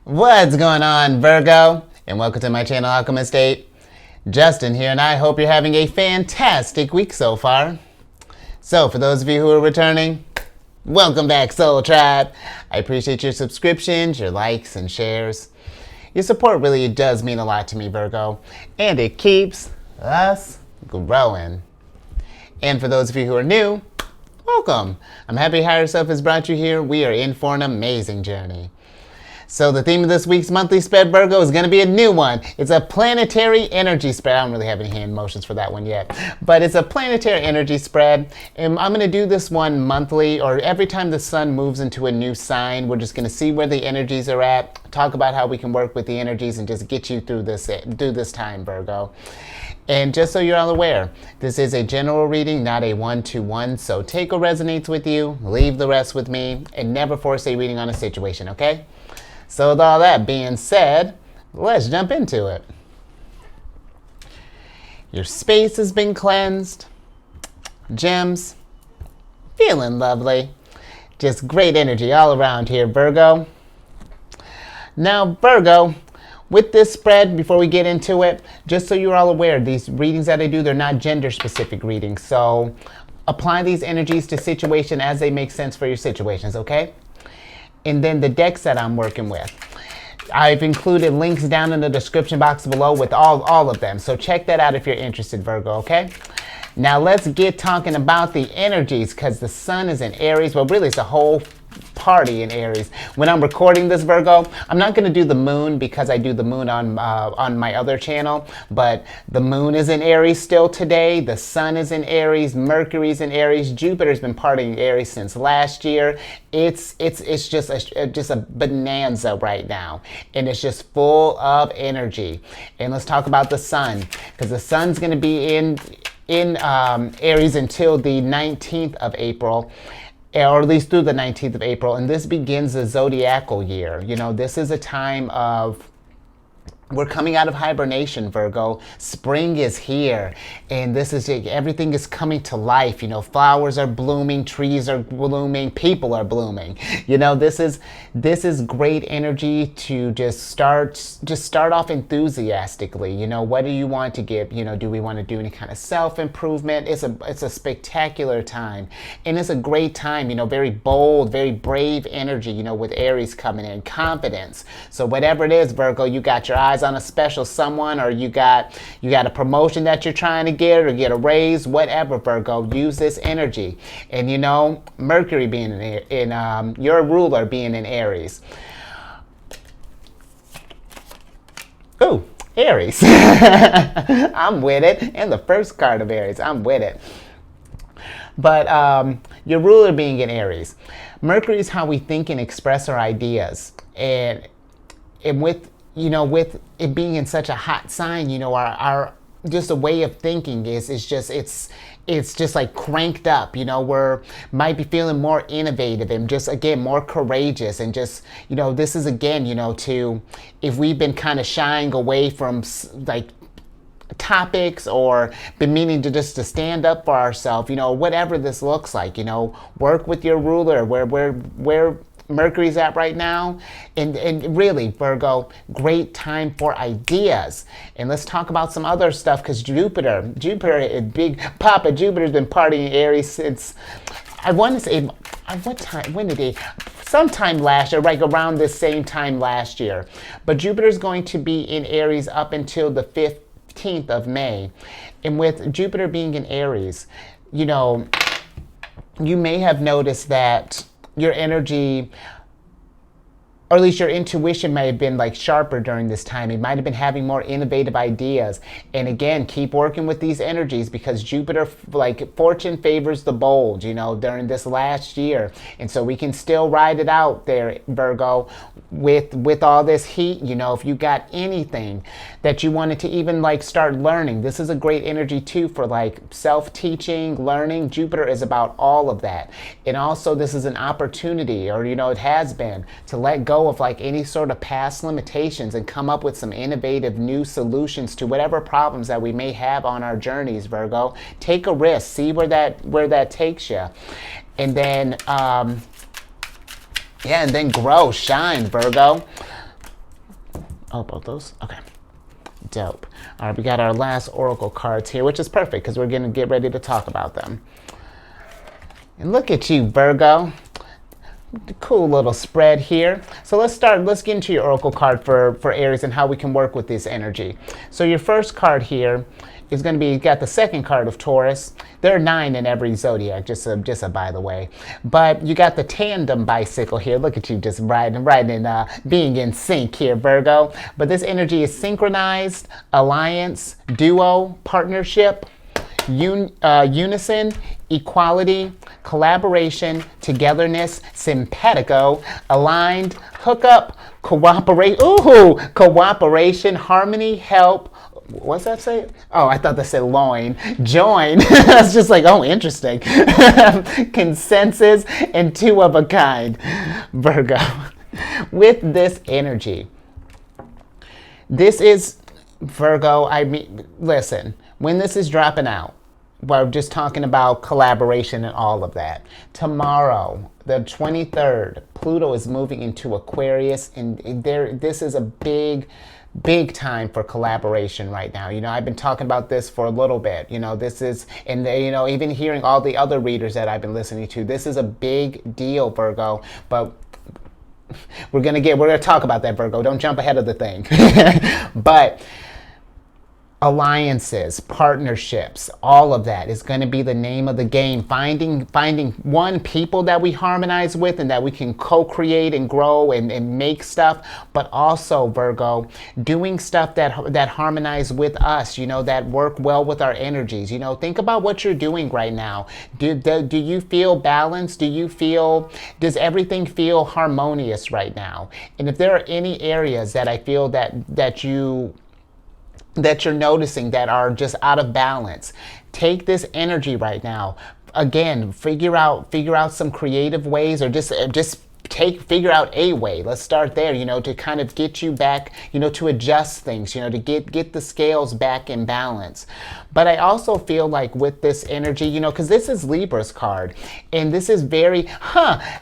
What's going on, Virgo? And welcome to my channel, Alchemist. Justin here, and I hope you're having a fantastic week so far. So, for those of you who are returning, welcome back, Soul Tribe. I appreciate your subscriptions, your likes, and shares. Your support really does mean a lot to me, Virgo, and it keeps us growing. And for those of you who are new, welcome. I'm happy Higher Self has brought you here. We are in for an amazing journey. So the theme of this week's monthly spread, Virgo, is going to be a new one. It's a planetary energy spread. I don't really have any hand motions for that one yet. But it's a planetary energy spread. And I'm going to do this one monthly, or every time the sun moves into a new sign. We're just going to see where the energies are at, talk about how we can work with the energies, and just get you through this time, Virgo. And just so you're all aware, this is a general reading, not a one-to-one. So take what resonates with you, leave the rest with me, and never force a reading on a situation, okay? So with all that being said, let's jump into it. Your space has been cleansed. Gems, feeling lovely. Just great energy all around here, Virgo. Now, Virgo, with this spread, before we get into it, just so you're all aware, these readings that I do, they're not gender-specific readings. So apply these energies to situation as they make sense for your situations, okay? And then the decks that I'm working with, I've included links down in the description box below with all of them. So check that out if you're interested, Virgo, okay? Now let's get talking about the energies, because the sun is in Aries. Well, really, it's a whole party in Aries. When I'm recording this, Virgo, I'm not going to do the moon because I do the moon on my other channel, but the moon is in Aries still today. The sun is in Aries. Mercury's in Aries. Jupiter's been partying in Aries since last year. It's just a bonanza right now, and it's just full of energy. And let's talk about the sun, because the sun's going to be in Aries until the 19th of April. Or at least through the 19th of April, and this begins the zodiacal year. You know, this is a time of, we're coming out of hibernation, Virgo. Spring is here, and this is, everything is coming to life. You know, flowers are blooming, trees are blooming, people are blooming. You know, this is great energy to just start off enthusiastically. You know, what do you want to give? You know, do we want to do any kind of self-improvement? It's a spectacular time, and it's a great time. You know, very bold, very brave energy. You know, with Aries coming in, confidence. So whatever it is, Virgo, you got your eyes on a special someone, or you got a promotion that you're trying to get, or get a raise, whatever, Virgo. Use this energy. And you know, Mercury being in your ruler being in Aries. Ooh, Aries. I'm with it. And the first card of Aries, I'm with it. But your ruler being in Aries. Mercury is how we think and express our ideas. And with it being in such a hot sign, you know, our just a way of thinking is just like cranked up. You know, might be feeling more innovative and just, again, more courageous, and just, you know, this is, again, you know, if we've been kind of shying away from like topics, or been meaning to stand up for ourselves, you know, whatever this looks like, you know, work with your ruler where Mercury's at right now. And really, Virgo, great time for ideas. And let's talk about some other stuff, because Jupiter is big. Papa Jupiter's been partying in Aries since, I want to say, what time, when did he? Sometime last year, like around this same time last year. But Jupiter's going to be in Aries up until the 15th of May. And with Jupiter being in Aries, you know, you may have noticed that your energy, or at least your intuition, may have been like sharper during this time. It might have been having more innovative ideas. And again, keep working with these energies, because Jupiter, like, fortune favors the bold, you know, during this last year. And so we can still ride it out there, Virgo, with all this heat. You know, if you got anything that you wanted to even like start learning, this is a great energy too for like self-teaching, learning. Jupiter is about all of that. And also, this is an opportunity, or, you know, it has been, to let go of like any sort of past limitations and come up with some innovative new solutions to whatever problems that we may have on our journeys, Virgo. Take a risk, see where that takes you. And then and then grow, shine, Virgo. Oh, both those? Okay. Dope. All right, we got our last oracle cards here, which is perfect because we're going to get ready to talk about them. And look at you, Virgo. Cool little spread here. So let's get into your oracle card for Aries and how we can work with this energy. So your first card here is going to be, you got the second card of Taurus. There are 9 in every zodiac, just a by the way. But you got the tandem bicycle here. Look at you just riding being in sync here, Virgo. But this energy is synchronized, alliance, duo, partnership, unison, equality, collaboration, togetherness, simpatico, aligned, hookup, cooperation, harmony, help. What's that say? Oh, I thought that said loin. Join. That's just like, oh, interesting. Consensus and 2 of a kind. Virgo. With this energy, this is Virgo. I mean, listen, when this is dropping out, we're just talking about collaboration and all of that. Tomorrow, the 23rd, Pluto is moving into Aquarius, and this is a big time for collaboration right now. You know, I've been talking about this for a little bit. You know, this is, and you know, even hearing all the other readers that I've been listening to, this is a big deal, Virgo. But we're gonna talk about that, Virgo. Don't jump ahead of the thing. But alliances, partnerships, all of that is going to be the name of the game. Finding people that we harmonize with and that we can co-create and grow and make stuff, but also, Virgo, doing stuff that harmonize with us, you know, that work well with our energies. You know, think about what you're doing right now. Do you feel balanced? Does everything feel harmonious right now? And if there are any areas that I feel that you're noticing that are just out of balance, take this energy right now. Again, figure out some creative ways, or just figure out a way. Let's start there, you know, to kind of get you back, you know, to adjust things, you know, to get the scales back in balance. But I also feel like with this energy, you know, because this is Libra's card, and this is very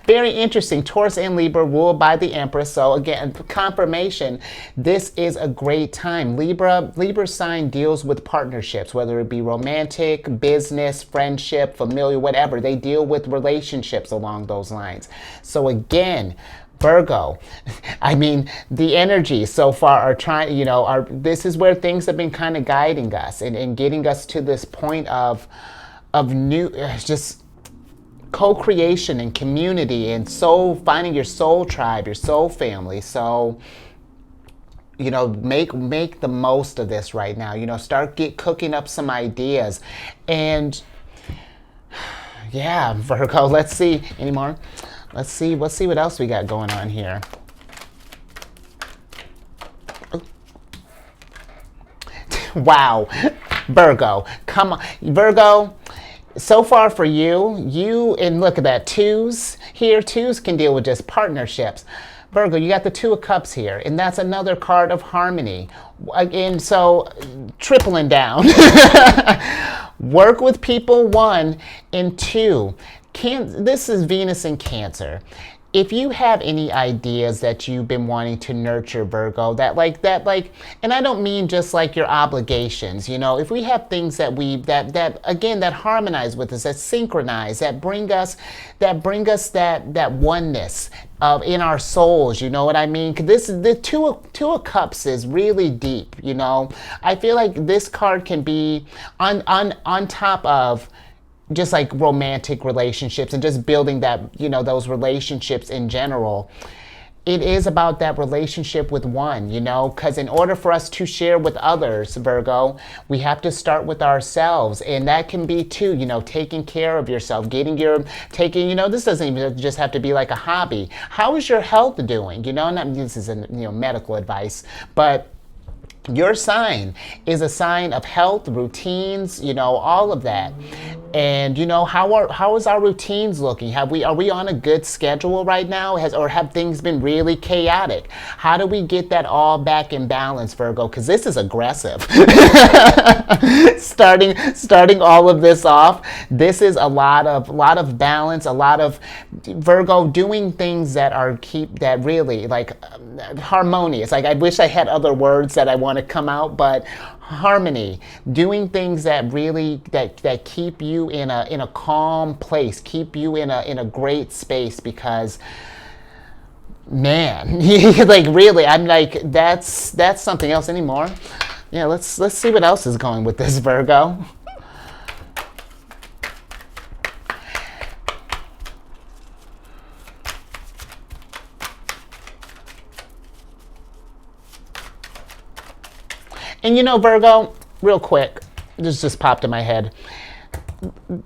interesting. Taurus and Libra ruled by the Empress. So again, confirmation, this is a great time. Libra's sign deals with partnerships, whether it be romantic, business, friendship, familiar, whatever. They deal with relationships along those lines. So again, Virgo, I mean, the energy so far are trying, you know, this is where things have been kind of guiding us and getting us to this point of new, just co-creation and community and finding your soul tribe, your soul family. So, you know, make the most of this right now. You know, cooking up some ideas. And yeah, Virgo, let's see any more. Let's see what else we got going on here. Wow, Virgo, come on, Virgo. So far for you, and look at that, 2s here. 2s can deal with just partnerships. Virgo, you got the 2 of Cups here, and that's another card of harmony. Again, so tripling down. Work with people, 1, and 2. This is Venus in Cancer. If you have any ideas that you've been wanting to nurture, Virgo, and I don't mean just like your obligations, you know, if we have things that harmonize with us, that synchronize, that bring us that oneness in our souls, you know what I mean? 'Cause this is the two of Cups is really deep, you know. I feel like this card can be on top of just like romantic relationships and just building that, you know, those relationships in general. It is about that relationship with one, you know, because in order for us to share with others, Virgo, we have to start with ourselves. And that can be too, you know, taking care of yourself, you know, this doesn't even just have to be like a hobby. How is your health doing? You know, this isn't, you know, medical advice, but Your sign is a sign of health, routines, all of that. And how is our routines looking? Are we on a good schedule right now? Or have things been really chaotic? How do we get that all back in balance, Virgo? Because this is aggressive. starting all of this off. This is a lot of balance, a lot of Virgo doing things that really like harmonious. Like I wish I had other words that I want to come out, but harmony, doing things that really that keep you in a calm place, keep you in a great space, because man, like really, I'm like that's something else anymore. Yeah, let's see what else is going with this, Virgo. And Virgo, real quick, this just popped in my head.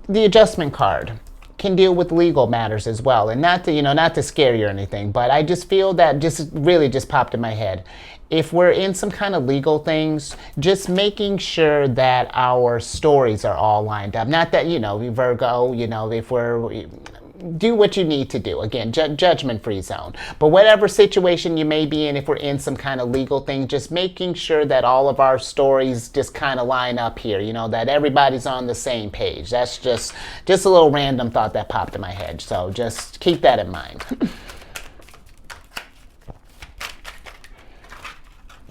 The adjustment card can deal with legal matters as well, and not to scare you or anything, but I just feel that just popped in my head. If we're in some kind of legal things, just making sure that our stories are all lined up. Not that Virgo, if we're do what you need to do. Again, judgment-free zone. But whatever situation you may be in, if we're in some kind of legal thing, just making sure that all of our stories just kind of line up here, that everybody's on the same page. That's just a little random thought that popped in my head. So just keep that in mind.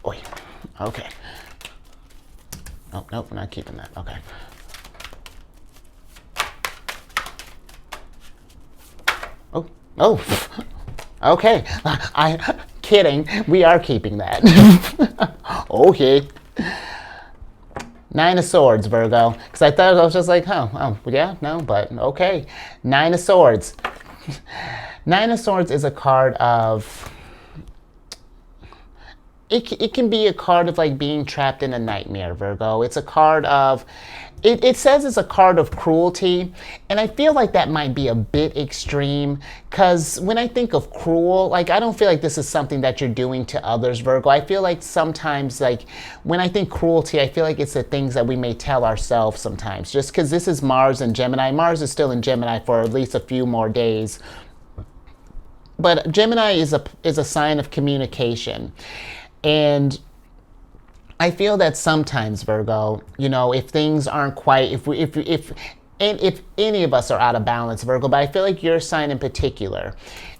Oy. Okay. Oh, nope, we're not keeping that. Okay. Oh, okay. Kidding. We are keeping that. Okay. Nine of Swords, Virgo. Because I thought I was just like, oh, yeah, no, but okay. Nine of Swords. Nine of Swords is a card of... It can be a card of like being trapped in a nightmare, Virgo. It's a card of... It says it's a card of cruelty, and I feel like that might be a bit extreme, because when I think of cruel, like I don't feel like this is something that you're doing to others, Virgo. I feel like sometimes, like when I think cruelty, I feel like it's the things that we may tell ourselves sometimes, just because this is Mars and Gemini. Mars is still in Gemini for at least a few more days. But Gemini is a sign of communication, and I feel that sometimes, Virgo, if things aren't quite, if any of us are out of balance, Virgo, but I feel like your sign in particular,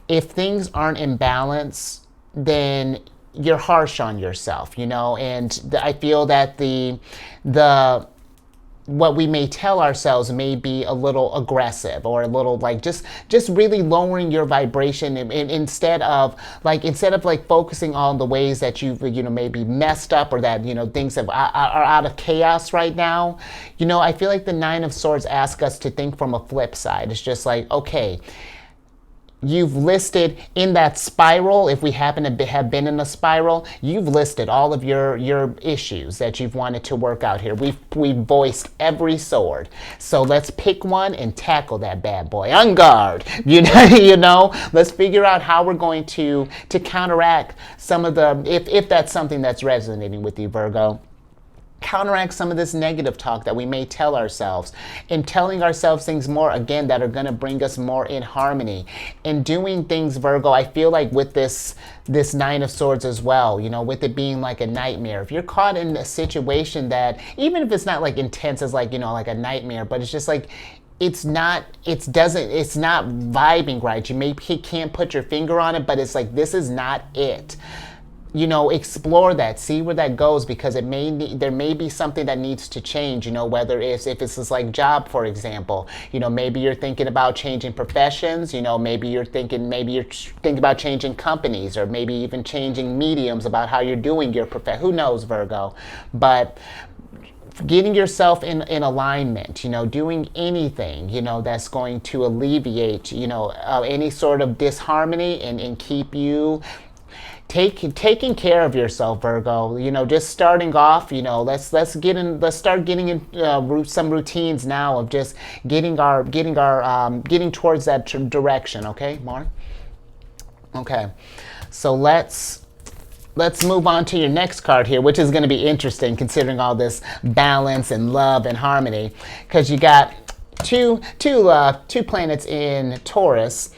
if things aren't in balance, then you're harsh on yourself, and I feel that the what we may tell ourselves may be a little aggressive, or a little like just really lowering your vibration, and instead of focusing on the ways that you've maybe messed up, or that things are out of chaos right now. I feel like the Nine of Swords asks us to think from a flip side. It's just like, okay, you've listed in that spiral, if we happen to have been in a spiral, you've listed all of your issues that you've wanted to work out here. We've voiced every sword. So let's pick one and tackle that bad boy. On guard. Let's figure out how we're going to counteract some of the, if that's something that's resonating with you, Virgo. Counteract some of this negative talk that we may tell ourselves, and telling ourselves things more, again, that are going to bring us more in harmony, and doing things, Virgo. I feel like with this Nine of Swords as well, with it being like a nightmare, if you're caught in a situation that, even if it's not like intense as like a nightmare, but it's just like it's not vibing right. You can't put your finger on it, but it's like, this is not it. Explore that, see where that goes, because there may be something that needs to change, whether if it's this like job, for example, maybe you're thinking about changing professions, maybe you're thinking about changing companies, or maybe even changing mediums about how you're doing your profession. Who knows, Virgo? But getting yourself in alignment, doing anything, that's going to alleviate, any sort of disharmony, and keep you taking care of yourself, Virgo. Just starting off, let's start getting in some routines now of just getting towards that direction. Okay, Mark. Okay, so let's let's move on to your next card here, which is going to be interesting considering all this balance and love and harmony, because you got two planets in Taurus.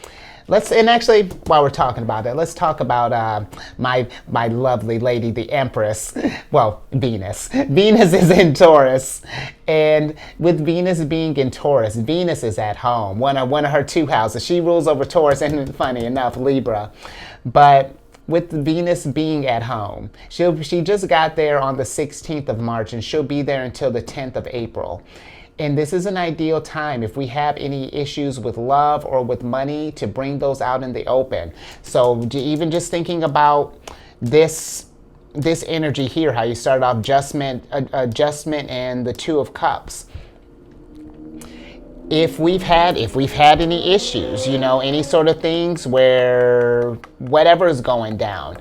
And actually, while we're talking about it, let's talk about my lovely lady, the Empress. Well, Venus. Venus is in Taurus, and with Venus being in Taurus, Venus is at home. One of her two houses. She rules over Taurus, and funny enough, Libra. But with Venus being at home, she just got there on the 16th of March, and she'll be there until the 10th of April. And this is an ideal time if we have any issues with love or with money to bring those out in the open. So even just thinking about this energy here, how you start off adjustment and the Two of Cups. If we've had any issues, any sort of things where whatever is going down,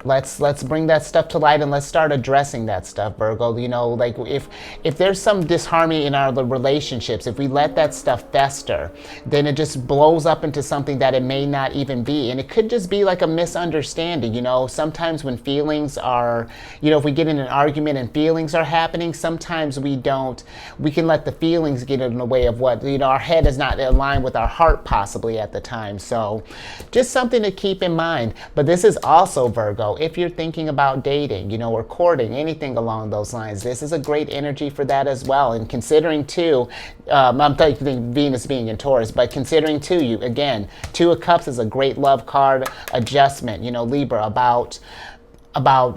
let's bring that stuff to light and let's start addressing that stuff, Virgo. Like if there's some disharmony in our relationships, if we let that stuff fester, then it just blows up into something that it may not even be. And it could just be like a misunderstanding. Sometimes when feelings are, if we get in an argument and feelings are happening, sometimes we can let the feelings get in the way of what, our head is not aligned with our heart possibly at the time. So just something to keep in mind. But this is also, Virgo, if you're thinking about dating, or courting, anything along those lines, this is a great energy for that as well. And considering too, I'm thinking Venus being in Taurus, but considering too, again, Two of Cups is a great love card, adjustment, Libra, about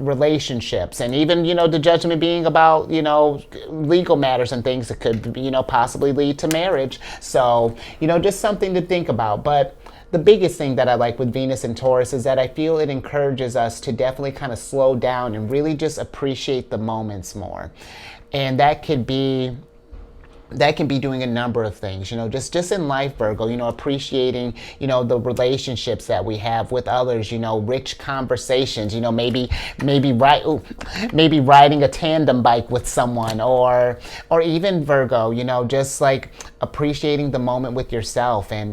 relationships, and even, the Judgment being about, legal matters and things that could, possibly lead to marriage. So, just something to think about. But the biggest thing that I like with Venus and Taurus is that I feel it encourages us to definitely kind of slow down and really just appreciate the moments more. And that can be doing a number of things, just in life, Virgo, appreciating, the relationships that we have with others, rich conversations, maybe riding a tandem bike with someone, or even, Virgo, just like appreciating the moment with yourself, and,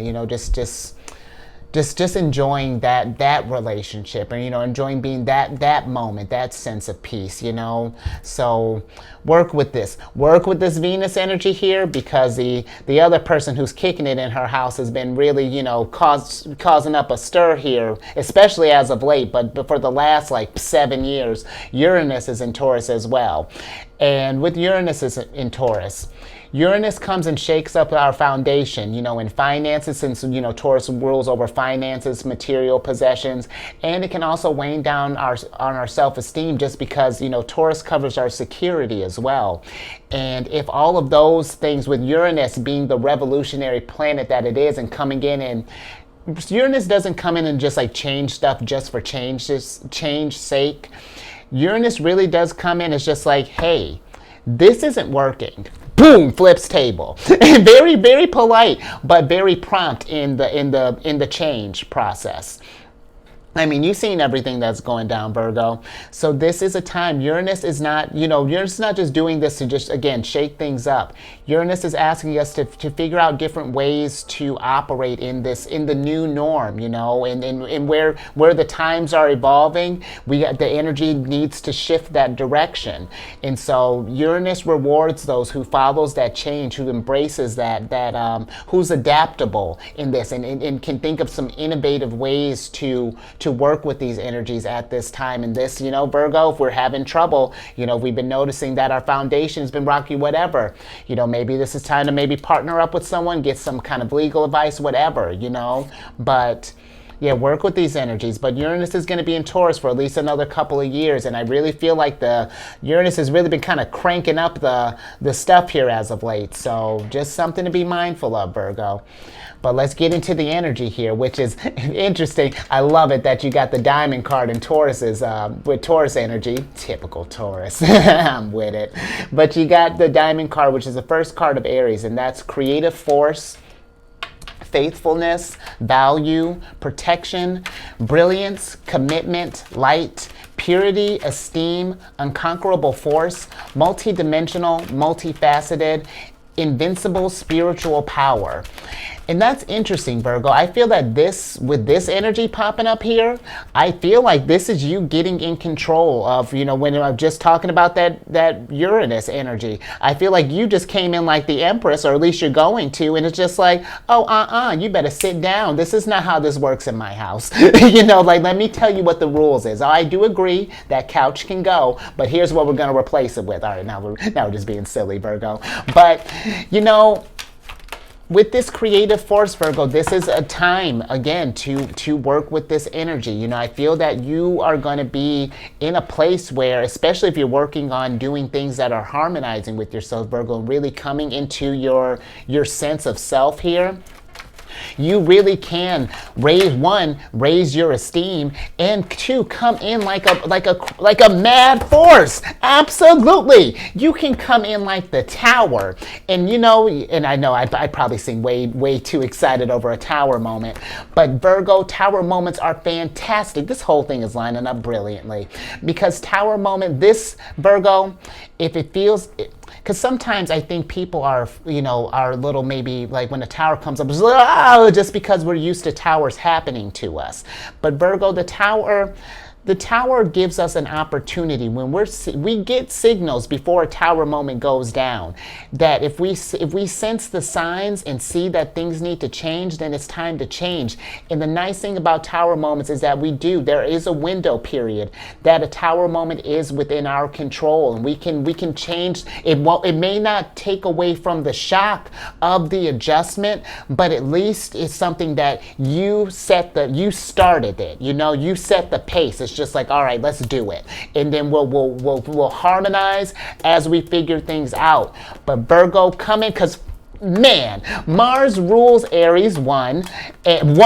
just enjoying that relationship, and enjoying being that moment, that sense of peace. So work with this Venus energy here, because the other person who's kicking it in her house has been really causing up a stir here, especially as of late, but for the last 7 years. Uranus is in Taurus as well, and with Uranus is in Taurus, Uranus comes and shakes up our foundation, in finances, since, Taurus rules over finances, material possessions, and it can also weigh down on our self-esteem, just because, Taurus covers our security as well. And if all of those things, with Uranus being the revolutionary planet that it is, and coming in, and Uranus doesn't come in and just change stuff just for change sake. Uranus really does come in as just hey, this isn't working. Boom, flips table. Very, very polite, but very prompt in the change process. I mean, you've seen everything that's going down, Virgo. So this is a time, Uranus is not just doing this to just, again, shake things up. Uranus is asking us to figure out different ways to operate in the new norm, and where the times are evolving, the energy needs to shift that direction. And so Uranus rewards those who follows that change, who embraces that who's adaptable in this, and can think of some innovative ways to work with these energies at this time. And this, Virgo, if we're having trouble, we've been noticing that our foundation's been rocky, whatever, maybe this is time to maybe partner up with someone, get some kind of legal advice, whatever, but yeah, work with these energies. But Uranus is going to be in Taurus for at least another couple of years, and I really feel like the Uranus has really been kind of cranking up the stuff here as of late. So just something to be mindful of, Virgo. But let's get into the energy here, which is interesting. I love it that you got the Diamond card in Taurus's, with Taurus energy. Typical Taurus. I'm with it. But you got the Diamond card, which is the first card of Aries, and that's creative force, faithfulness, value, protection, brilliance, commitment, light, purity, esteem, unconquerable force, multidimensional, multifaceted, invincible spiritual power. And that's interesting, Virgo. I feel that with this energy popping up here, I feel like this is you getting in control of, when I'm just talking about that Uranus energy. I feel like you just came in like the Empress, or at least you're going to, and it's just like, oh, you better sit down. This is not how this works in my house. Let me tell you what the rules is. I do agree that couch can go, but here's what we're going to replace it with. All right, now we're just being silly, Virgo. But, with this creative force, Virgo, this is a time, again, to work with this energy. I feel that you are going to be in a place where, especially if you're working on doing things that are harmonizing with yourself, Virgo, really coming into your sense of self here, you really can raise your esteem, and two, come in like a mad force. Absolutely, you can come in like the Tower, and and I know I probably seem way too excited over a Tower moment, but Virgo, Tower moments are fantastic. This whole thing is lining up brilliantly, because Tower moment, this Virgo, if it feels. Because sometimes I think people are a little, maybe like when a tower comes up, just because we're used to towers happening to us. But Virgo, the tower gives us an opportunity when we get signals before a tower moment goes down, that if we sense the signs and see that things need to change, then it's time to change. And the nice thing about tower moments is that there is a window period that a tower moment is within our control, and we can change it. It may not take away from the shock of the adjustment, but at least it's something that you started it. You set the pace. It's just like, all right, let's do it, and then we'll harmonize as we figure things out. But Virgo, come in, because man, Mars rules Aries, one, and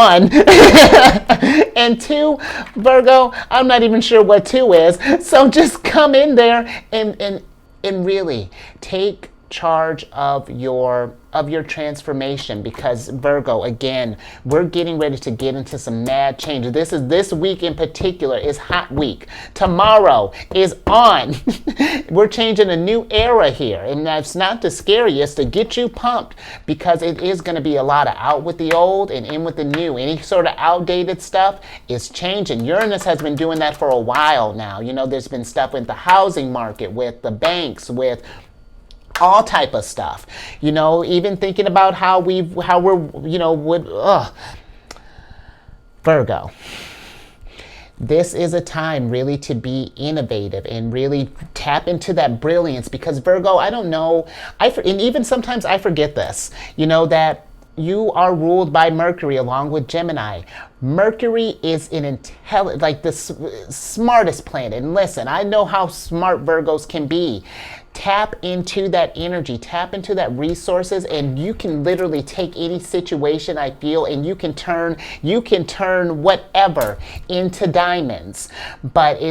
two, Virgo, I'm not even sure what two is. So just come in there and really take charge of your transformation, because Virgo, again, we're getting ready to get into some mad change. This week in particular is hot week. Tomorrow is on. We're changing a new era here, and that's not to scare you, it's to get you pumped, because it is going to be a lot of out with the old and in with the new. Any sort of outdated stuff is changing. Uranus has been doing that for a while now. There's been stuff with the housing market, with the banks, with all type of stuff, even thinking about how we're, Virgo, this is a time really to be innovative and really tap into that brilliance, because Virgo, I don't know, and even sometimes I forget this, that you are ruled by Mercury along with Gemini. Mercury is the smartest planet. And listen, I know how smart Virgos can be. Tap into that energy, tap into that resources, and you can literally take any situation, I feel, and you can turn whatever into diamonds. But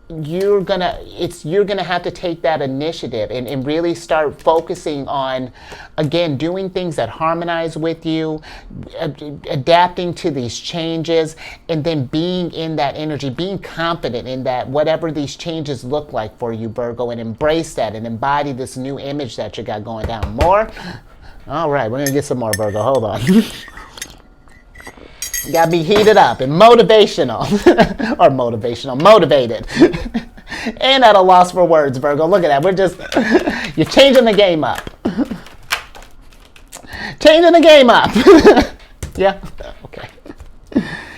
you're gonna have to take that initiative and really start focusing on, again, doing things that harmonize with you, adapting to these changes, and then being in that energy, being confident in that, whatever these changes look like for you, Virgo, and embrace that and embody this new image that you got going down. More? All right, we're gonna get some more, Virgo. Hold on. You gotta be heated up and motivational. Or motivated. And at a loss for words, Virgo. Look at that. You're changing the game up. Changing the game up. Yeah? Okay.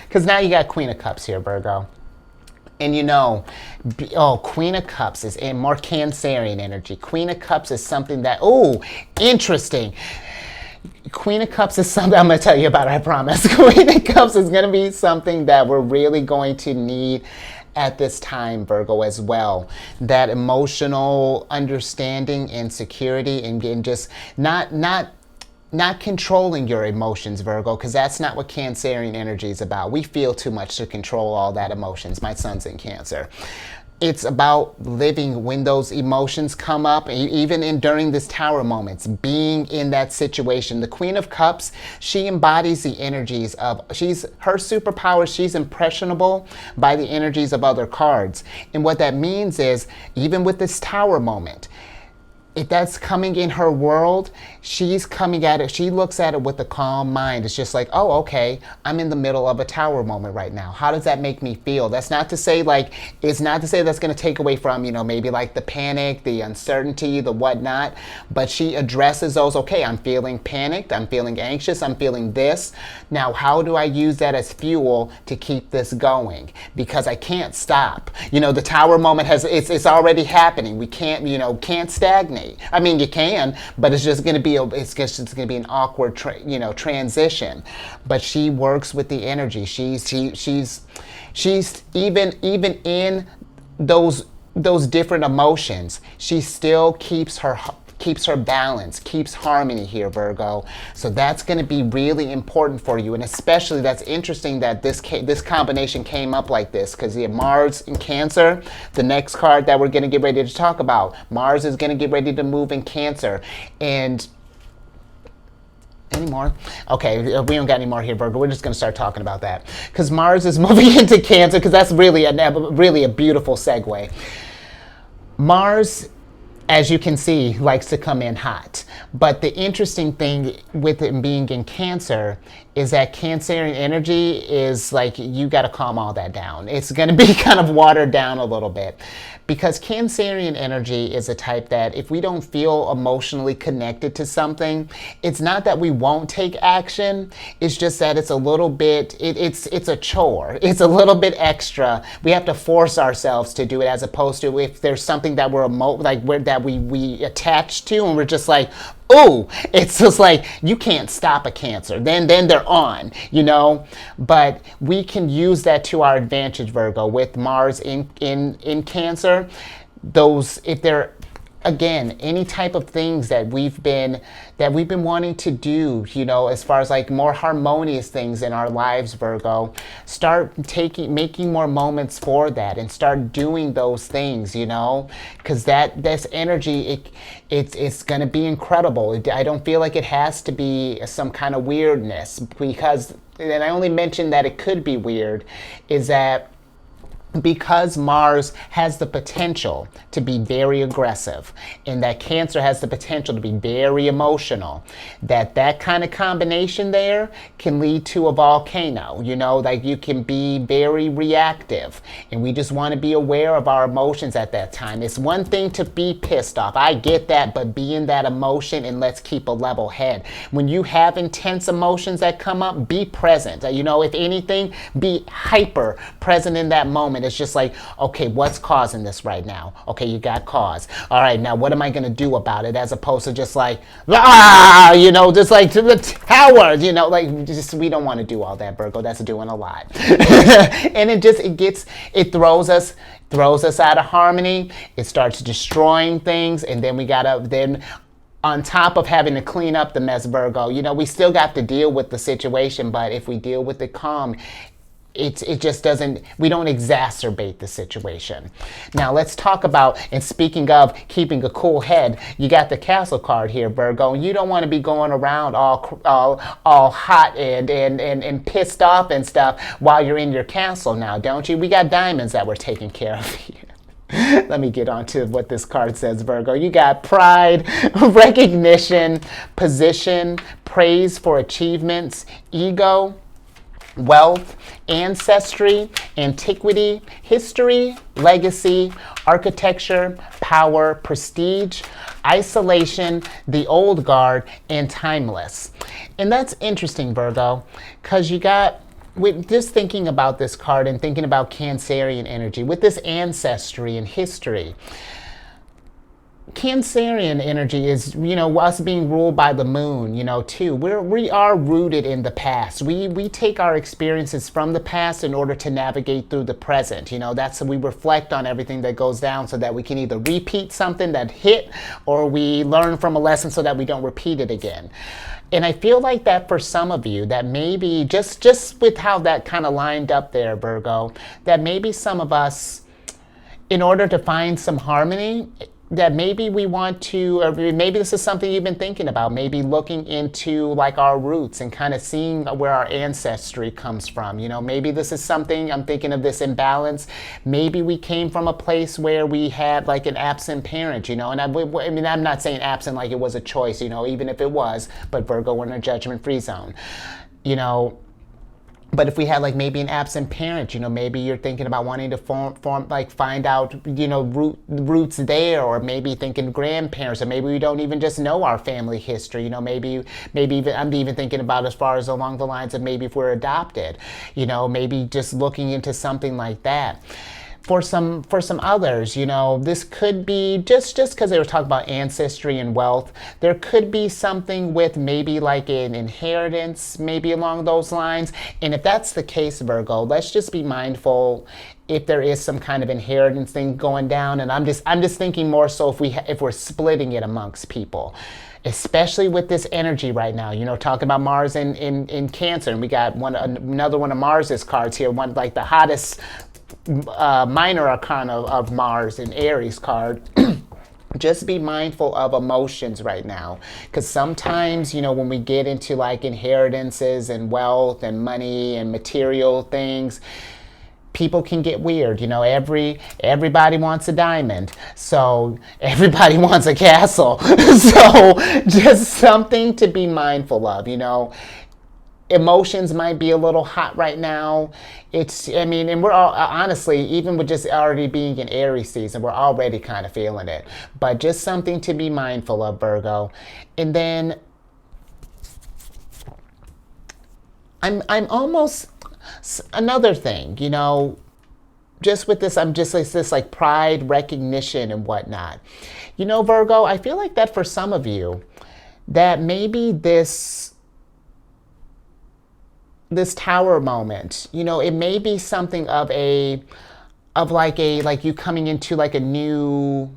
Because now you got Queen of Cups here, Virgo. And Queen of Cups is in more Cancerian energy. Queen of Cups is something that, interesting. Queen of Cups is something I'm going to tell you about, I promise. Queen of Cups is going to be something that we're really going to need at this time, Virgo, as well. That emotional understanding and security, and just not controlling your emotions, Virgo, because that's not what Cancerian energy is about. We feel too much to control all that emotions. My son's in Cancer. It's about living when those emotions come up, even during this Tower moments, being in that situation. The Queen of Cups, she embodies the energies of, her superpower, she's impressionable by the energies of other cards. And what that means is, even with this Tower moment, if that's coming in her world, she's coming at it, she looks at it with a calm mind. It's just like, oh, okay, I'm in the middle of a tower moment right now. How does that make me feel? That's not to say like, it's not to say that's going to take away from, maybe like the panic, the uncertainty, the whatnot, but she addresses those. Okay, I'm feeling panicked, I'm feeling anxious, I'm feeling this. Now, how do I use that as fuel to keep this going? Because I can't stop. The tower moment it's already happening. We can't stagnate. I mean, you can, but it's just going to be an awkward transition. But she works with the energy. She's even in those different emotions. She still keeps her balance, keeps harmony here, Virgo. So that's going to be really important for you. And especially, that's interesting that this combination came up like this, because you have Mars in Cancer. The next card that we're going to get ready to talk about, Mars is going to get ready to move in Cancer. And any more? Okay, we don't got any more here, Virgo. We're just going to start talking about that, because Mars is moving into Cancer, because that's really a beautiful segue. Mars, as you can see, likes to come in hot. But the interesting thing with it being in Cancer is that Cancerian energy is like, you got to calm all that down. It's going to be kind of watered down a little bit. Because Cancerian energy is a type that if we don't feel emotionally connected to something, it's not that we won't take action. It's just that it's a little bit, it's a chore. It's a little bit extra. We have to force ourselves to do it, as opposed to if there's something that we attach to, and we're just like, oh, it's just like, you can't stop a Cancer. Then they're on, But we can use that to our advantage, Virgo, with Mars in Cancer. Those, if they're, again, any type of things that we've been wanting to do, as far as like more harmonious things in our lives, Virgo, start making more moments for that, and start doing those things, because this energy, it's going to be incredible. I don't feel like it has to be some kind of weirdness, because, and I only mentioned that it could be weird, is that because Mars has the potential to be very aggressive, and that Cancer has the potential to be very emotional, that kind of combination there can lead to a volcano. Like, you can be very reactive, and we just want to be aware of our emotions at that time. It's one thing to be pissed off, I get that, but be in that emotion, and let's keep a level head. When you have intense emotions that come up, be present. If anything, be hyper present in that moment. It's just like, okay, what's causing this right now? Okay, you got cause. All right, now what am I going to do about it? As opposed to just like, just like to the tower, we don't want to do all that, Virgo. That's doing a lot. And it throws us out of harmony. It starts destroying things, and then on top of having to clean up the mess, Virgo, we still got to deal with the situation, but if we deal with it calm, it just doesn't, we don't exacerbate the situation. Now let's talk about, and speaking of keeping a cool head, you got the Castle card here, Virgo, and you don't want to be going around all hot and pissed off and stuff while you're in your castle now, don't you? We got diamonds that we're taking care of here. Let me get on to what this card says, Virgo. You got pride, recognition, position, praise for achievements, ego, wealth, ancestry, antiquity, history, legacy, architecture, power, prestige, isolation, the old guard, and timeless. And that's interesting, Virgo, because with just thinking about this card and thinking about Cancerian energy, with this ancestry and history, Cancerian energy is, us being ruled by the moon, too. We are rooted in the past. We take our experiences from the past in order to navigate through the present. That's, we reflect on everything that goes down so that we can either repeat something that hit, or we learn from a lesson so that we don't repeat it again. And I feel like that for some of you, that maybe just with how that kind of lined up there, Virgo, that maybe some of us, in order to find some harmony, that maybe we want to, or maybe this is something you've been thinking about, maybe looking into like our roots and kind of seeing where our ancestry comes from. Maybe this is something, I'm thinking of this imbalance. Maybe we came from a place where we had like an absent parent, and I mean, I'm not saying absent like it was a choice, even if it was, but Virgo, we're in a judgment-free zone, But if we had like maybe an absent parent, maybe you're thinking about wanting to find out, roots there, or maybe thinking grandparents, or maybe we don't even just know our family history, maybe even, I'm even thinking about as far as along the lines of maybe if we're adopted, maybe just looking into something like that. For some others, this could be just because they were talking about ancestry and wealth. There could be something with maybe like an inheritance, maybe along those lines. And if that's the case, Virgo, let's just be mindful if there is some kind of inheritance thing going down. And I'm just thinking more so if we're splitting it amongst people, especially with this energy right now, talking about Mars in Cancer, and we got another one of Mars's cards here, one like the hottest minor arcana of Mars in Aries card. Just be mindful of emotions right now, because sometimes, when we get into like inheritances and wealth and money and material things, people can get weird. Everybody wants a diamond, so everybody wants a castle. So just something to be mindful of. Emotions might be a little hot right now. And we're all, honestly, even with just already being in Aries season, we're already kind of feeling it. But just something to be mindful of, Virgo. And then I'm almost, another thing, just with this, I'm just like this like pride, recognition and whatnot. Virgo, I feel like that for some of you, that maybe this tower moment, it may be something of like you coming into like a new,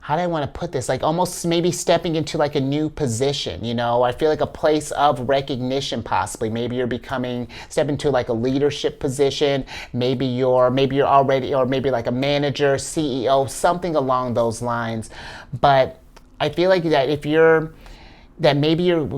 how do I want to put this? Like almost maybe stepping into like a new position, I feel like a place of recognition possibly. Maybe you're step into like a leadership position. Maybe you're already, or maybe like a manager, CEO, something along those lines. But I feel like that maybe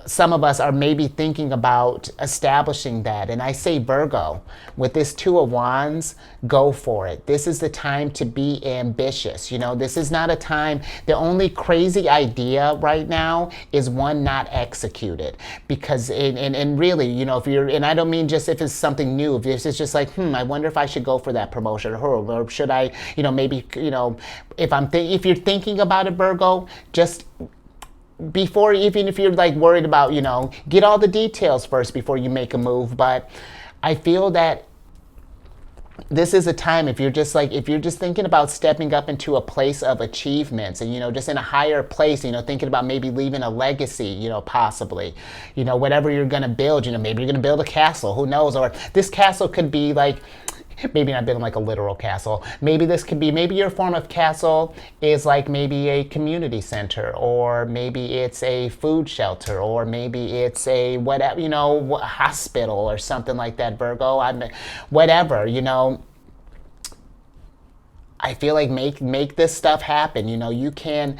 some of us are maybe thinking about establishing that. And I say, Virgo, with this Two of Wands, go for it. This is the time to be ambitious. This is not a time, the only crazy idea right now is one not executed. Because, and really, if you're, and I don't mean just if it's something new, if this is just like, I wonder if I should go for that promotion, or should I, maybe, if you're thinking about it, Virgo, just before, even if you're like worried about, get all the details first before you make a move. But I feel that this is a time, if you're just thinking about stepping up into a place of achievements and, just in a higher place, thinking about maybe leaving a legacy, possibly, whatever you're going to build, maybe you're going to build a castle, who knows? Or this castle could be like, maybe not building like a literal castle. Maybe this could be, maybe your form of castle is like maybe a community center, or maybe it's a food shelter, or maybe it's a whatever, hospital or something like that, Virgo. Whatever, I feel like make this stuff happen. You can.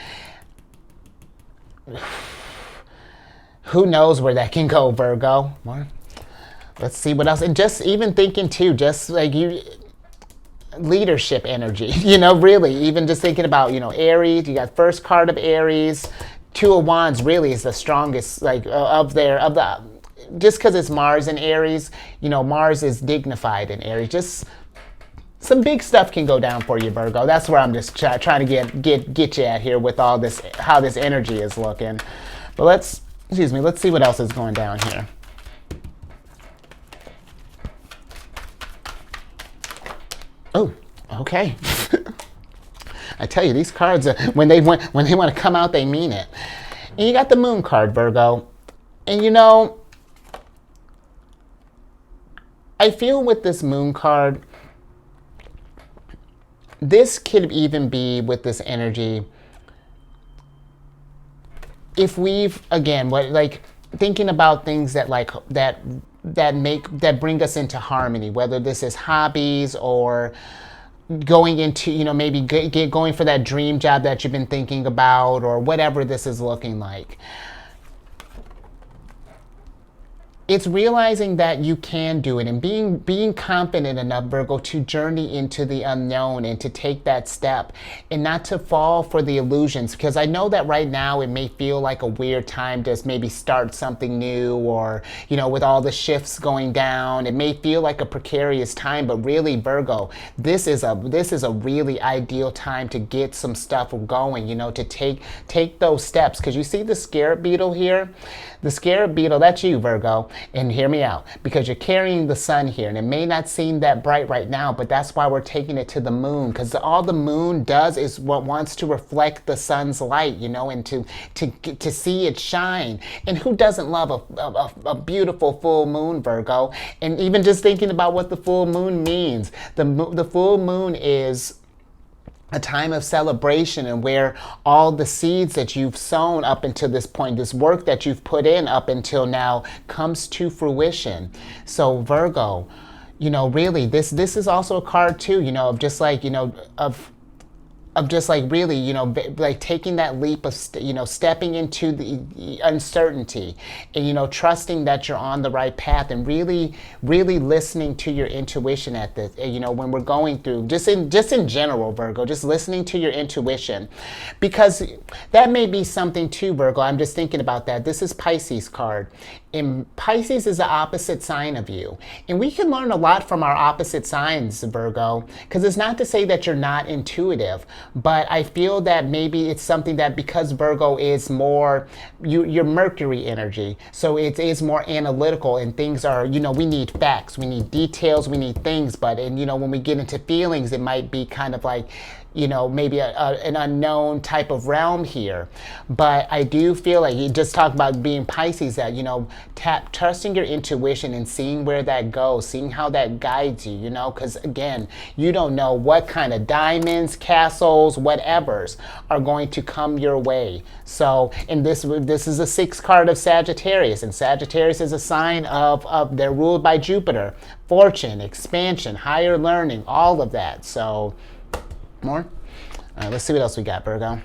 Who knows where that can go, Virgo? What? Let's see what else. And just even thinking too, just like leadership energy, really, even just thinking about, Aries, you got first card of Aries, Two of Wands really is the strongest, like just because it's Mars in Aries, Mars is dignified in Aries. Just some big stuff can go down for you, Virgo. That's where I'm just trying to get you at here with all this, how this energy is looking. But let's see what else is going down here. Oh, okay. I tell you, these cards, when they want to come out, they mean it. And you got the Moon card, Virgo. And I feel with this Moon card, this could even be with this energy, if we've, again, thinking about things that that bring us into harmony, whether this is hobbies or going into, maybe going for that dream job that you've been thinking about, or whatever this is looking like. It's realizing that you can do it, and being confident enough, Virgo, to journey into the unknown and to take that step and not to fall for the illusions. Because I know that right now it may feel like a weird time to maybe start something new, or, with all the shifts going down, it may feel like a precarious time, but really, Virgo, this is a really ideal time to get some stuff going, to take those steps. Because you see the scarab beetle here? The scarab beetle, that's you, Virgo. And hear me out, because you're carrying the sun here, and it may not seem that bright right now, but that's why we're taking it to the moon, because all the moon does is what wants to reflect the sun's light, and to see it shine. And who doesn't love a beautiful full moon, Virgo? And even just thinking about what the full moon means, the full moon is a time of celebration, and where all the seeds that you've sown up until this point, this work that you've put in up until now, comes to fruition. So Virgo, really, this is also a card too, of just like, of just like really, like taking that leap of, stepping into the uncertainty, and, trusting that you're on the right path, and really, really listening to your intuition at this, when we're going through, just in general, Virgo, just listening to your intuition, because that may be something too, Virgo. I'm just thinking about that. This is Pisces card. And Pisces is the opposite sign of you. And we can learn a lot from our opposite signs, Virgo, because it's not to say that you're not intuitive, but I feel that maybe it's something that, because Virgo is more, your Mercury energy, so it is more analytical, and things are, we need facts, we need details, we need things, but, and when we get into feelings, it might be kind of like, maybe an unknown type of realm here. But I do feel like, you just talk about being Pisces, that, trusting your intuition and seeing where that goes, seeing how that guides you, because again, you don't know what kind of diamonds, castles, whatevers are going to come your way. So, and this is a 6th card of Sagittarius, and Sagittarius is a sign of they're ruled by Jupiter, fortune, expansion, higher learning, all of that. So, more? All right, let's see what else we got, Virgo.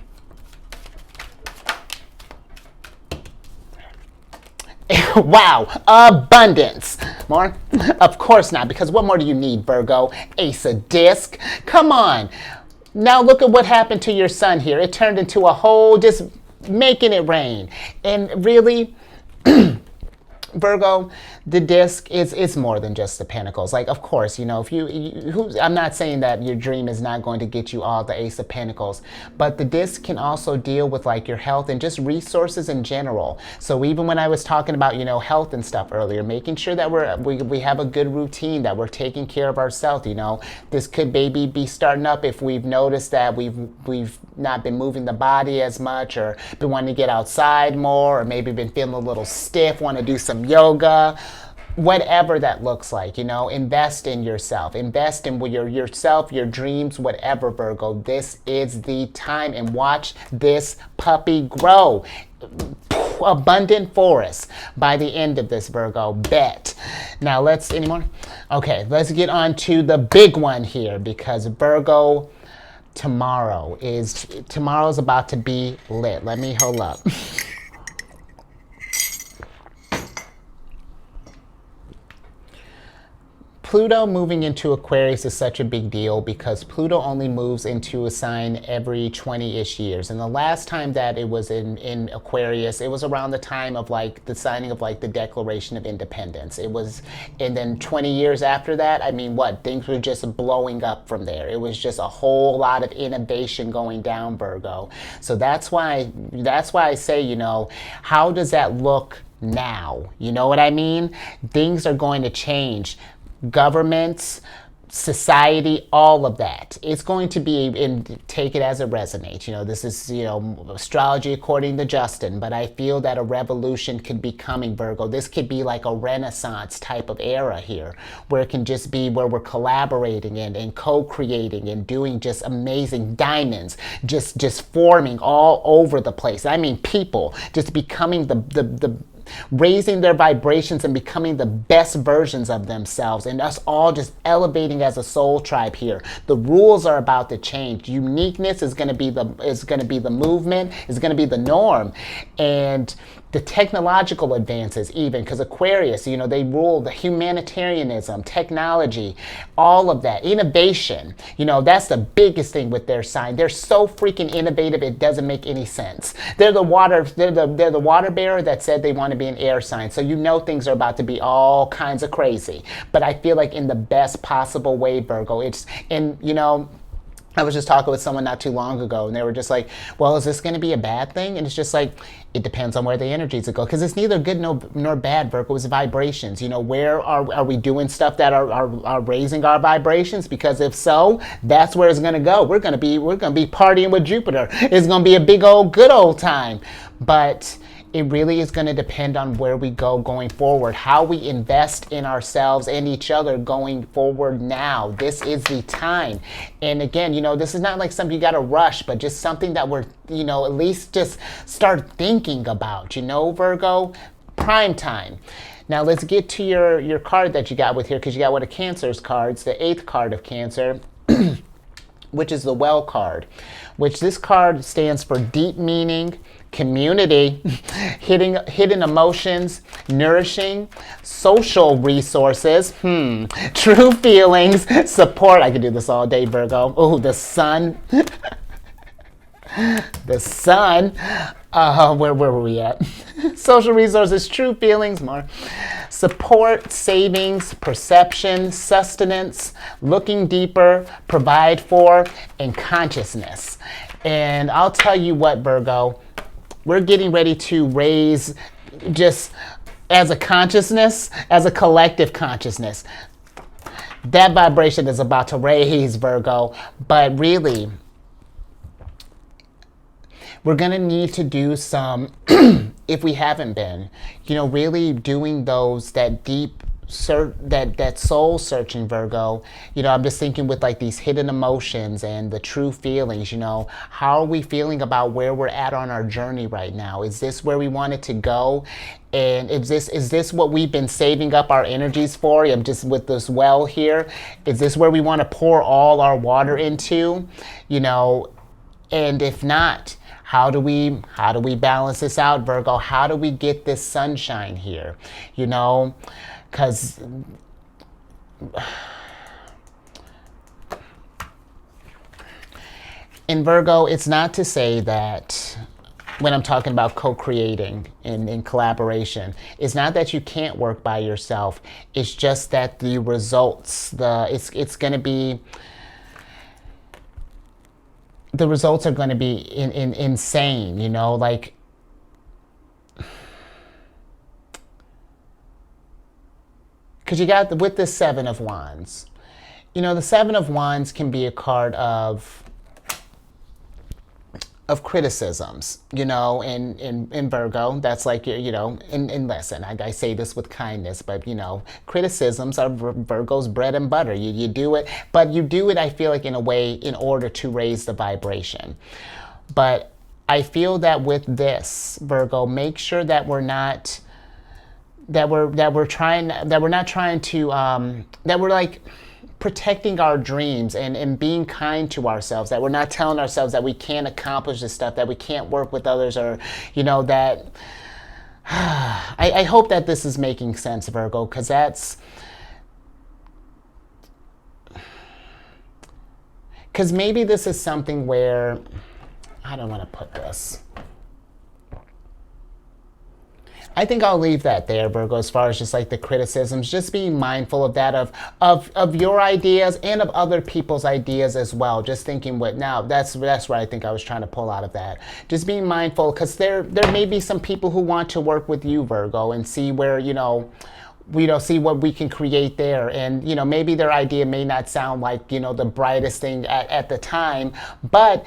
Wow, abundance. More? Of course not, because what more do you need, Virgo? Ace of disc. Come on. Now look at what happened to your sun here. It turned into a whole, just making it rain. And really, Virgo, the disc is more than just the pentacles. Like, of course, if I'm not saying that your dream is not going to get you all the Ace of Pentacles, but the disc can also deal with like your health and just resources in general. So even when I was talking about, health and stuff earlier, making sure that we have a good routine, that we're taking care of ourselves, this could maybe be starting up if we've noticed that we've not been moving the body as much, or been wanting to get outside more, or maybe been feeling a little stiff, want to do some yoga, whatever that looks like, invest in yourself, invest in yourself, your dreams, whatever, Virgo. This is the time, and watch this puppy grow. Abundant forest by the end of this, Virgo, bet. Now any more? Okay, let's get on to the big one here, because Virgo, tomorrow's about to be lit. Let me hold up. Pluto moving into Aquarius is such a big deal, because Pluto only moves into a sign every 20-ish years. And the last time that it was in Aquarius, it was around the time of like the signing of like the Declaration of Independence. It was, and then 20 years after that, things were just blowing up from there. It was just a whole lot of innovation going down, Virgo. So that's why I say, how does that look now? You know what I mean? Things are going to change. Governments, society, all of that. It's going to be, and take it as it resonates. This is, astrology according to Justin, but I feel that a revolution could be coming, Virgo. This could be like a Renaissance type of era here, where it can just be where we're collaborating and co-creating and doing just amazing diamonds, just forming all over the place. I mean, people just becoming the raising their vibrations and becoming the best versions of themselves, and us all just elevating as a soul tribe here. The rules are about to change. Uniqueness is going to be the movement, is going to be the norm. And the technological advances, even because Aquarius, you know, they rule the humanitarianism, technology, all of that, innovation. You know, that's the biggest thing with their sign. They're so freaking innovative, it doesn't make any sense. They're the water bearer that said they want to be an air sign. So you know things are about to be all kinds of crazy. But I feel like in the best possible way, Virgo. You know, I was just talking with someone not too long ago, and they were just like, well, is this going to be a bad thing? And it's just like, it depends on where the energies go, because it's neither good nor bad, Virgo. It's vibrations. You know, where are we doing stuff that are raising our vibrations? Because if so, that's where it's going to go. We're going to be partying with Jupiter. It's going to be a big old good old time. But it really is going to depend on where we go going forward, how we invest in ourselves and each other going forward now. This is the time. And again, you know, this is not like something you got to rush, but just something that we're, you know, at least just start thinking about, you know, Virgo, prime time. Now let's get to your card that you got with here, because you got one of Cancer's cards, the 8th card of Cancer, which is the Well card, which this card stands for deep meaning, community, hidden emotions, nourishing, social resources, true feelings, support. I could do this all day, Virgo. Oh, the sun. The sun. Where were we at? Social resources, true feelings, more. Support, savings, perception, sustenance, looking deeper, provide for, and consciousness. And I'll tell you what, Virgo, we're getting ready to raise, just as a consciousness, as a collective consciousness. That vibration is about to raise, Virgo. But really, we're going to need to do some, if we haven't been, you know, really doing that deep, that soul searching, Virgo. You know, I'm just thinking with like these hidden emotions and the true feelings, you know, how are we feeling about where we're at on our journey right now? Is this where we want it to go? And is this what we've been saving up our energies for? I'm just with this well here. Is this where we want to pour all our water into? You know, and if not, how do we balance this out, Virgo? How do we get this sunshine here? You know, because in Virgo, it's not to say that when I'm talking about co-creating in collaboration, it's not that you can't work by yourself. It's just that the results, it's going to be, the results are going to be insane, you know, like, because you got with the 7 of Wands, you know, the 7 of Wands can be a card of criticisms, you know, in Virgo. That's like, you know, in lesson, I say this with kindness, but, you know, criticisms are Virgo's bread and butter. You do it, but you do it, I feel like, in a way in order to raise the vibration. But I feel that with this, Virgo, make sure that we're not, that we're like protecting our dreams and being kind to ourselves, that we're not telling ourselves that we can't accomplish this stuff, that we can't work with others, or, you know, that I hope that this is making sense, Virgo, because maybe this is something where, I don't want to put this. I think I'll leave that there, Virgo, as far as just like the criticisms, just being mindful of that, of your ideas and of other people's ideas as well. Just thinking that's what I think I was trying to pull out of that. Just being mindful, because there may be some people who want to work with you, Virgo, and see where, you know, we don't see what we can create there. And, you know, maybe their idea may not sound like, you know, the brightest thing at the time, but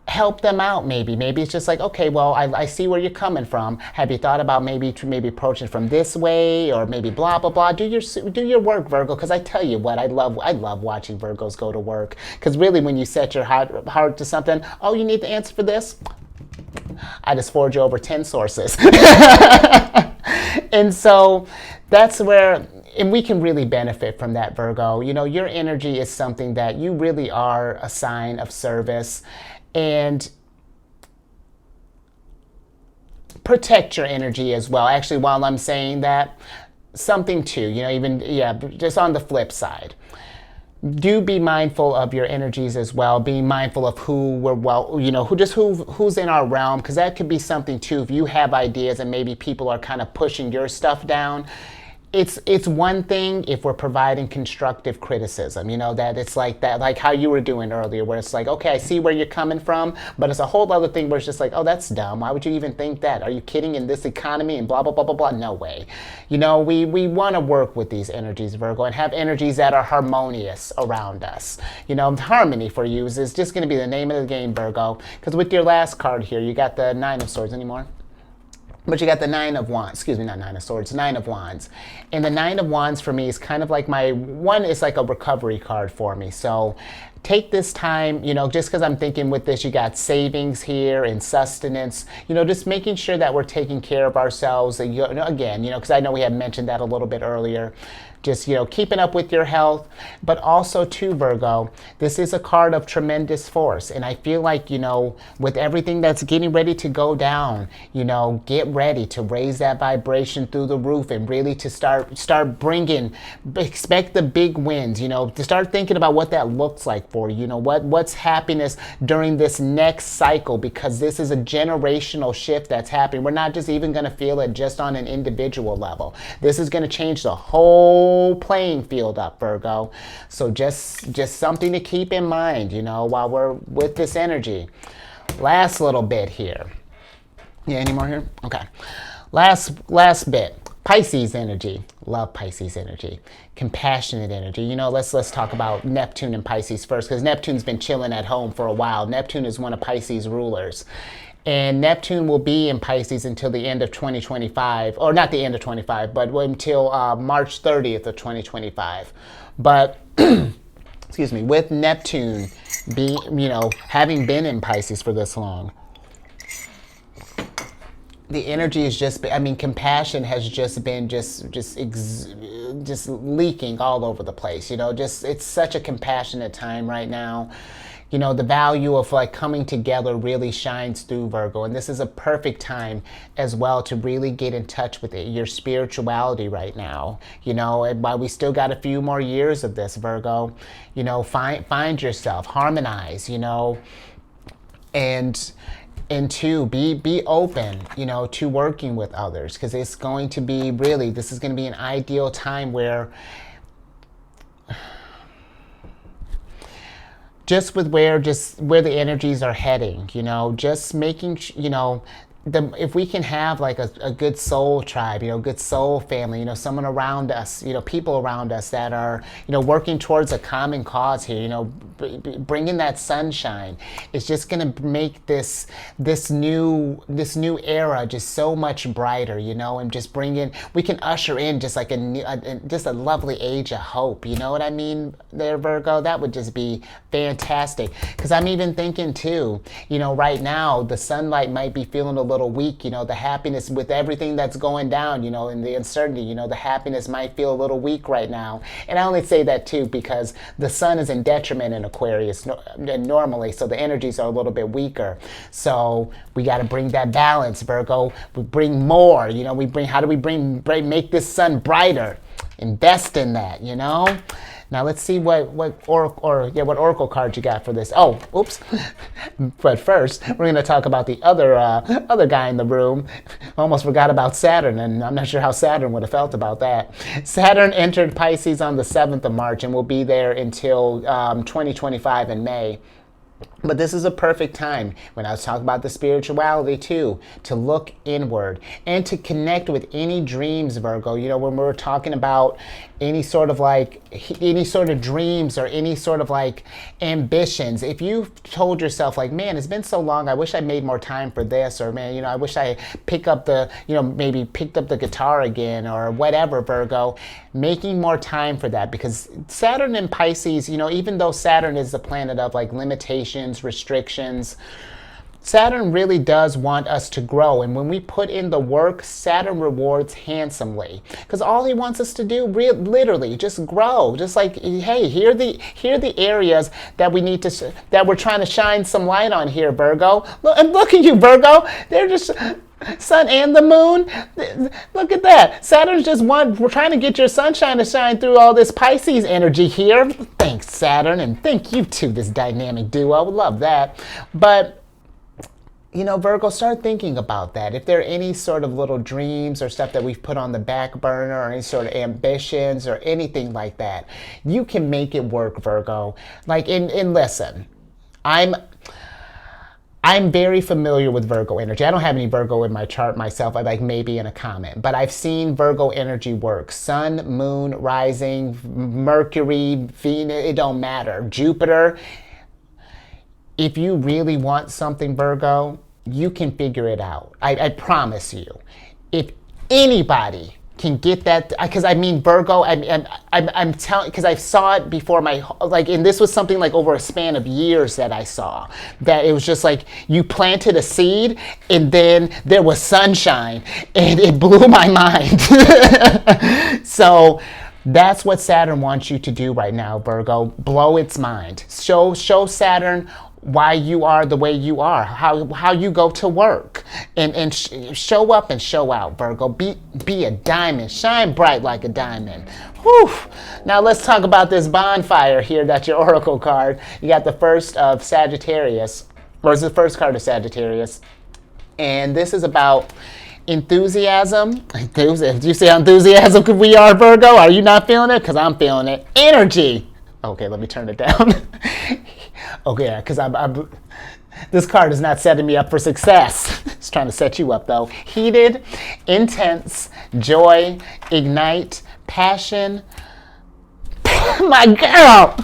help them out. Maybe it's just like, okay, well, I see where you're coming from. Have you thought about maybe approaching from this way, or maybe blah blah blah? Do your work, Virgo, because I tell you what, I love watching Virgos go to work, because really when you set your heart to something, oh, you need the answer for this, I just forward you over 10 sources. And so that's where, and we can really benefit from that, Virgo. You know, your energy is something that you really are a sign of service. And protect your energy as well. Actually, while I'm saying that, something too, you know, even, yeah, just on the flip side, do be mindful of your energies as well. Being mindful of who we're, well, you know, who's in our realm, because that could be something too. If you have ideas and maybe people are kind of pushing your stuff down, it's one thing if we're providing constructive criticism, you know, that it's like that, like how you were doing earlier, where it's like, okay, I see where you're coming from, but it's a whole other thing where it's just like, oh, that's dumb. Why would you even think that? Are you kidding? In this economy and blah, blah, blah, blah, blah. No way. You know, we want to work with these energies, Virgo, and have energies that are harmonious around us. You know, harmony for you is just going to be the name of the game, Virgo, because with your last card here, you got the Nine of Swords anymore. But you got the Nine of Wands, excuse me, not Nine of Swords, Nine of Wands. And the Nine of Wands for me is kind of like my, one is like a recovery card for me. So take this time, you know, just because I'm thinking with this, you got savings here and sustenance, you know, just making sure that we're taking care of ourselves. Again, you know, because I know we had mentioned that a little bit earlier. Just, you know, keeping up with your health, but also too, Virgo, this is a card of tremendous force. And I feel like, you know, with everything that's getting ready to go down, you know, get ready to raise that vibration through the roof and really to start bringing, expect the big wins, you know, to start thinking about what that looks like for you, you know, what's happiness during this next cycle, because this is a generational shift that's happening. We're not just even going to feel it just on an individual level. This is going to change the whole playing field up, Virgo. So just something to keep in mind, you know, while we're with this energy. Last little bit here. Yeah, any more here? Okay. Last bit. Pisces energy. Love Pisces energy. Compassionate energy. You know, let's talk about Neptune and Pisces first, because Neptune's been chilling at home for a while. Neptune is one of Pisces' rulers. And Neptune will be in Pisces until the end of 2025, or not the end of 25, but until March 30th of 2025. But, excuse me, with Neptune being, you know, having been in Pisces for this long, the energy is just, I mean, compassion has just been just leaking all over the place, you know, just, it's such a compassionate time right now. You know, the value of like coming together really shines through, Virgo. And this is a perfect time as well to really get in touch with your spirituality right now. You know, and while we still got a few more years of this, Virgo, you know, find yourself, harmonize, you know, and to be open, you know, to working with others. Because it's going to be really, this is going to be an ideal time where just with where the energies are heading, you know, just making, you know, if we can have like a good soul tribe, you know, good soul family, you know, someone around us, you know, people around us that are, you know, working towards a common cause here, you know, bringing that sunshine, it's just going to make this new era just so much brighter, you know, and just we can usher in just like just a lovely age of hope, you know what I mean there, Virgo? That would just be fantastic. Because I'm even thinking too, you know, right now the sunlight might be feeling a little weak, you know, the happiness with everything that's going down, you know, and the uncertainty, you know, the happiness might feel a little weak right now. And I only say that too because the sun is in detriment in Aquarius normally, so the energies are a little bit weaker. So we got to bring that balance, Virgo. We bring more, you know, how do we make this sun brighter? Invest in that, you know? Now let's see what oracle card you got for this. Oh, oops. But first, we're going to talk about the other guy in the room. Almost forgot about Saturn, and I'm not sure how Saturn would have felt about that. Saturn entered Pisces on the 7th of March and will be there until 2025 in May. But this is a perfect time, when I was talking about the spirituality too, to look inward and to connect with any dreams, Virgo. You know, when we're talking about any sort of dreams or any sort of like ambitions, if you've told yourself like, man, it's been so long, I wish I made more time for this, or man, you know, I wish I maybe picked up the guitar again or whatever, Virgo, making more time for that. Because Saturn in Pisces, you know, even though Saturn is the planet of like limitations, restrictions, Saturn really does want us to grow, and when we put in the work, Saturn rewards handsomely. Because all he wants us to do, literally, just grow. Just like, hey, here are the areas that we need to, that we're trying to shine some light on here, Virgo. And look at you, Virgo. They're just sun and the moon. Look at that. Saturn's just we're trying to get your sunshine to shine through all this Pisces energy here. Thanks, Saturn, and thank you to this dynamic duo. Love that. But you know, Virgo, start thinking about that. If there are any sort of little dreams or stuff that we've put on the back burner or any sort of ambitions or anything like that, you can make it work, Virgo. Like, and listen, I'm very familiar with Virgo energy. I don't have any Virgo in my chart myself. I like maybe in a comment, but I've seen Virgo energy work. Sun, moon, rising, Mercury, Venus, it don't matter. Jupiter. If you really want something, Virgo, you can figure it out. I promise you. If anybody can get that, because I mean, Virgo, I'm telling, because I saw it before and this was something like over a span of years that I saw, that it was just like you planted a seed and then there was sunshine and it blew my mind. So that's what Saturn wants you to do right now, Virgo. Blow its mind. Show Saturn why you are the way you are, how you go to work, and show up and show out, Virgo. Be a diamond, shine bright like a diamond. Whew. Now let's talk about this bonfire here. That's your oracle card. You got the first of Sagittarius, or is the first card of Sagittarius, and this is about enthusiasm. Do you see how enthusiastic we are, Virgo? Are you not feeling it? Because I'm feeling it. Energy. Okay, let me turn it down. Okay, because this card is not setting me up for success. It's trying to set you up, though. Heated, intense, joy, ignite, passion. My girl!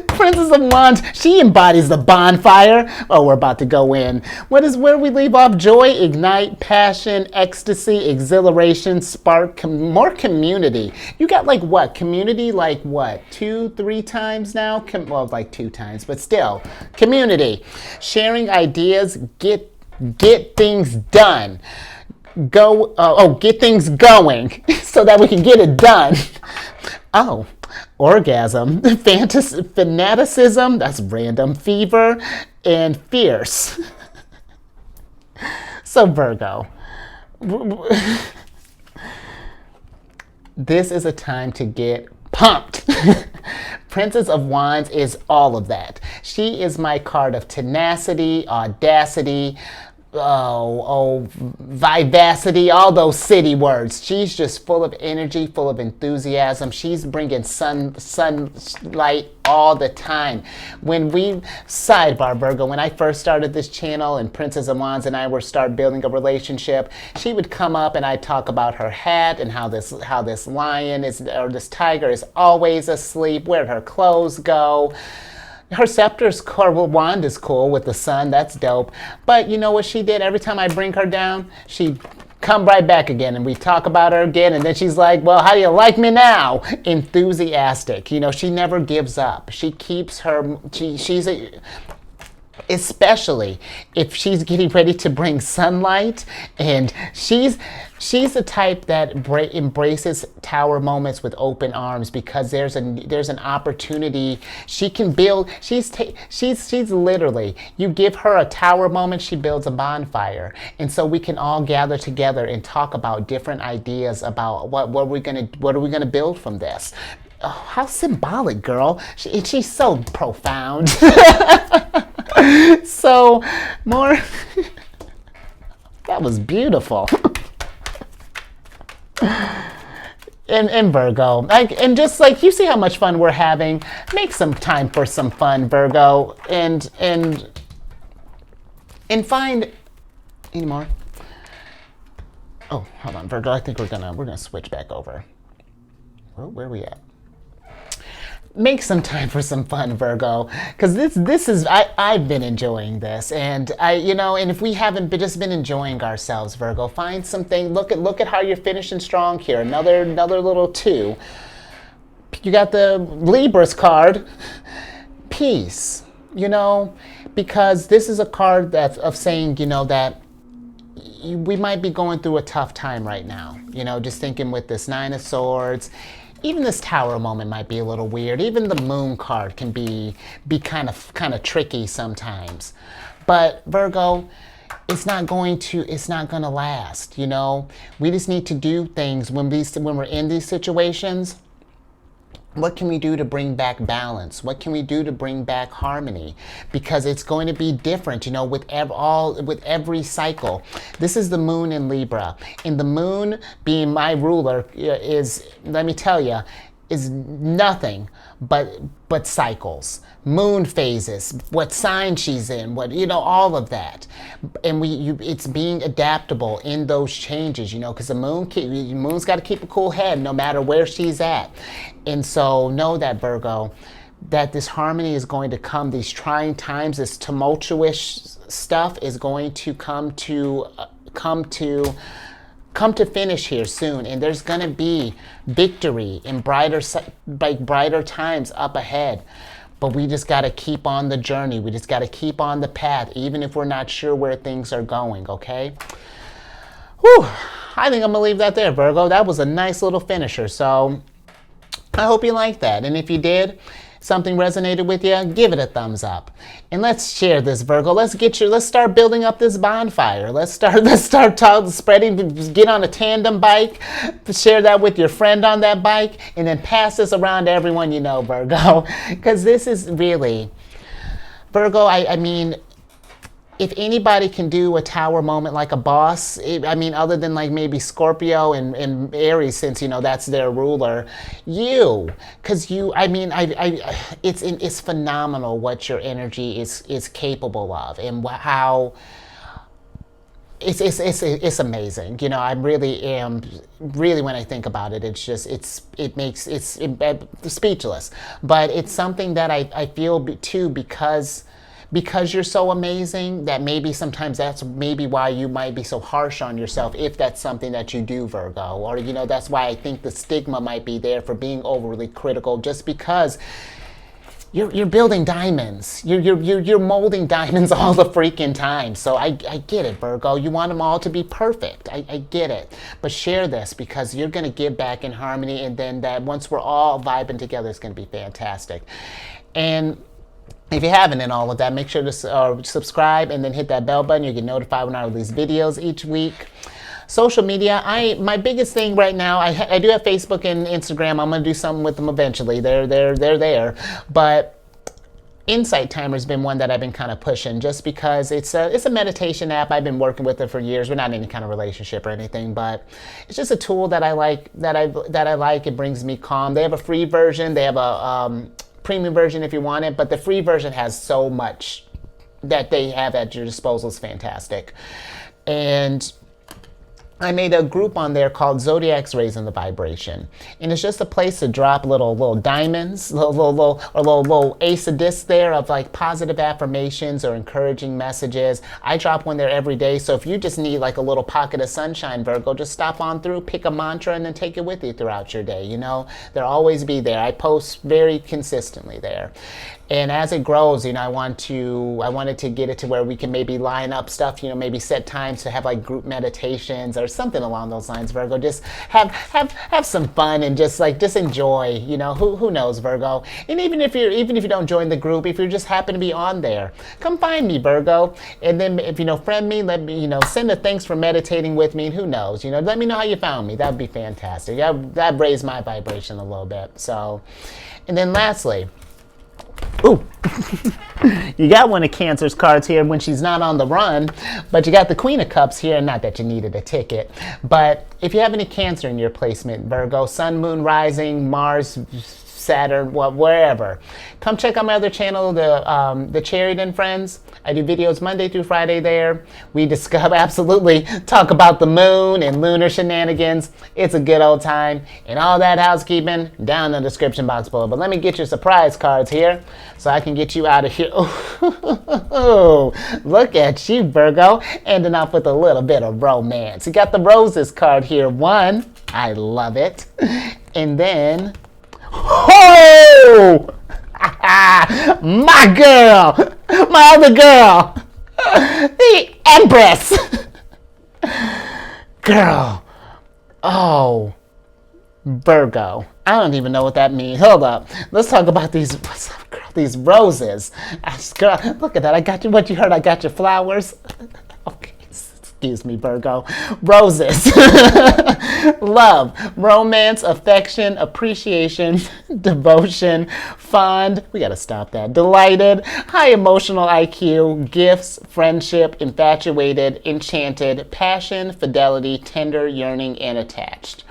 Princess of Wands, she embodies the bonfire. Oh, we're about to go in. Where do we leave off? Joy, ignite, passion, ecstasy, exhilaration, spark, more community. You got like what? Community like what? 2-3 times now? Well, like 2 times, but still. Community. Sharing ideas, get things done. Get things going so that we can get it done. Oh. Orgasm, fanaticism, that's random, fever, and fierce. So Virgo, this is a time to get pumped. Princess of Wands is all of that. She is my card of tenacity, audacity, vivacity, all those city words. She's just full of energy, full of enthusiasm. She's bringing sunlight all the time. Sidebar, Virgo, when I first started this channel and Princess of Wands and I were start building a relationship, she would come up and I'd talk about her hat and how this lion or this tiger is always asleep. Where'd her clothes go? Her scepter's wand is cool with the sun. That's dope. But you know what she did? Every time I bring her down, she'd come right back again and we talk about her again. And then she's like, well, how do you like me now? Enthusiastic. You know, she never gives up. She keeps especially if she's getting ready to bring sunlight, and she's the type that embraces tower moments with open arms, because there's an opportunity she can build. She's literally, you give her a tower moment, she builds a bonfire, and so we can all gather together and talk about different ideas about what are we gonna build from this. Oh, how symbolic, girl. She's so profound. So, more. That was beautiful. And Virgo, and just like, you see how much fun we're having. Make some time for some fun, Virgo, and find any more. Oh, hold on, Virgo. I think we're gonna switch back over. Where are we at? Make some time for some fun, Virgo, because this is I've been enjoying this, and and if we haven't just been enjoying ourselves, Virgo, find something. Look at how you're finishing strong here. Another little 2. You got the Libra's card. Peace. you know, because this is a card that's of saying, you know, that we might be going through a tough time right now. You know, just thinking with this Nine of Swords, even this Tower moment might be a little weird. Even the Moon card can be kind of tricky sometimes. But Virgo, it's not going to last, you know. We just need to do things when we're in these situations. What can we do to bring back balance? What can we do to bring back harmony? Because it's going to be different, you know, with every cycle. This is the moon in Libra. And the moon being my ruler is, let me tell you, is nothing but cycles, moon phases, what sign she's in, what, you know, all of that. And it's being adaptable in those changes, you know, because the moon's got to keep a cool head no matter where she's at. And so know that, Virgo, that this harmony is going to come. These trying times, this tumultuous stuff is going to come to finish here soon, and there's going to be victory and brighter times up ahead. But we just got to keep on the journey. We just got to keep on the path, even if we're not sure where things are going, okay? Whew, I think I'm going to leave that there, Virgo. That was a nice little finisher, so I hope you liked that. And if you did, something resonated with you, give it a thumbs up. And let's share this, Virgo. Let's start building up this bonfire. Let's start spreading, get on a tandem bike, share that with your friend on that bike, and then pass this around to everyone you know, Virgo. Because this is really, Virgo, I mean, if anybody can do a tower moment like a boss, I mean, other than like maybe Scorpio and Aries, since, you know, that's their ruler, because I mean, it's phenomenal what your energy is capable of, and how it's amazing. You know, I really am, when I think about it, it's just, it makes speechless. But it's something that I feel too, because you're so amazing, that maybe sometimes that's maybe why you might be so harsh on yourself, if that's something that you do, Virgo. Or, you know, that's why I think the stigma might be there for being overly critical, just because you're building diamonds. You're molding diamonds all the freaking time. So I get it, Virgo. You want them all to be perfect. I get it. But share this, because you're going to give back in harmony, and then that once we're all vibing together, it's going to be fantastic. And if you haven't in all of that, make sure to subscribe and then hit that bell button. You get notified when I release videos each week. Social media, my biggest thing right now, I do have Facebook and Instagram. I'm going to do something with them eventually. They're there. But Insight Timer's been one that I've been kind of pushing, just because it's a meditation app. I've been working with it for years. We're not in any kind of relationship or anything, but it's just a tool that I like. It brings me calm. They have a free version. They have a premium version if you want it, but the free version has so much that they have at your disposal. Is fantastic. And I made a group on there called Zodiac's Raising the Vibration. And it's just a place to drop little diamonds, little ace of discs there of like positive affirmations or encouraging messages. I drop one there every day. So if you just need like a little pocket of sunshine, Virgo, just stop on through, pick a mantra, and then take it with you throughout your day. You know, they'll always be there. I post very consistently there. And as it grows, you know, I wanted to get it to where we can maybe line up stuff, you know, maybe set times to have like group meditations or something along those lines, Virgo. Just have some fun and just enjoy, you know, who knows, Virgo. And even if you don't join the group, if you just happen to be on there, come find me, Virgo. And then if you know, friend me, let me, you know, send a thanks for meditating with me, and who knows, you know, let me know how you found me. That'd be fantastic. That raised my vibration a little bit. So, and then lastly, ooh, you got one of Cancer's cards here when she's not on the run, but you got the Queen of Cups here. Not that you needed a ticket, but if you have any Cancer in your placement, Virgo, Sun, Moon, Rising, Mars, Saturn, wherever, come check out my other channel, the Chariot and Friends. I do videos Monday through Friday there. We absolutely talk about the moon and lunar shenanigans. It's a good old time. And all that housekeeping down in the description box below. But let me get your surprise cards here so I can get you out of here. Oh, look at you, Virgo, ending off with a little bit of romance. You got the Roses card here. One, I love it. And then, oh! My girl, my other girl, the Empress. Girl, oh, Virgo. I don't even know what that means. Hold up. Let's talk about these. What's up, girl? These roses. Girl, look at that. I got you. What you heard? I got your flowers. Okay. Excuse me, Virgo. Roses. Love, romance, affection, appreciation, devotion, fond. We got to stop that. Delighted, high emotional IQ, gifts, friendship, infatuated, enchanted, passion, fidelity, tender, yearning, and attached.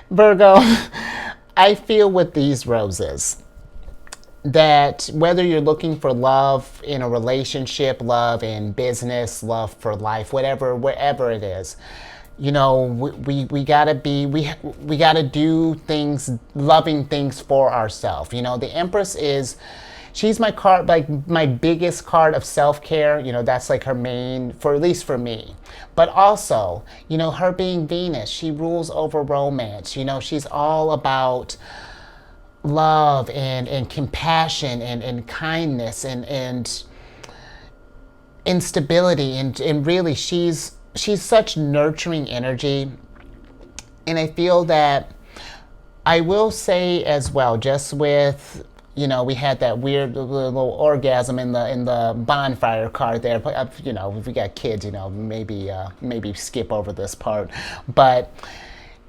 Virgo, I feel with these roses that whether you're looking for love in a relationship, love in business, love for life, wherever it is, you know, we gotta we gotta do things, loving things for ourselves. You know, the Empress she's my card, like my biggest card of self-care. You know, that's like her main, at least for me. But also, you know, her being Venus, she rules over romance. You know, she's all about love and compassion and kindness and instability and really she's such nurturing energy. And I feel that I will say as well, just with, you know, we had that weird little orgasm in the bonfire card there. But you know, if we got kids, you know, maybe skip over this part. But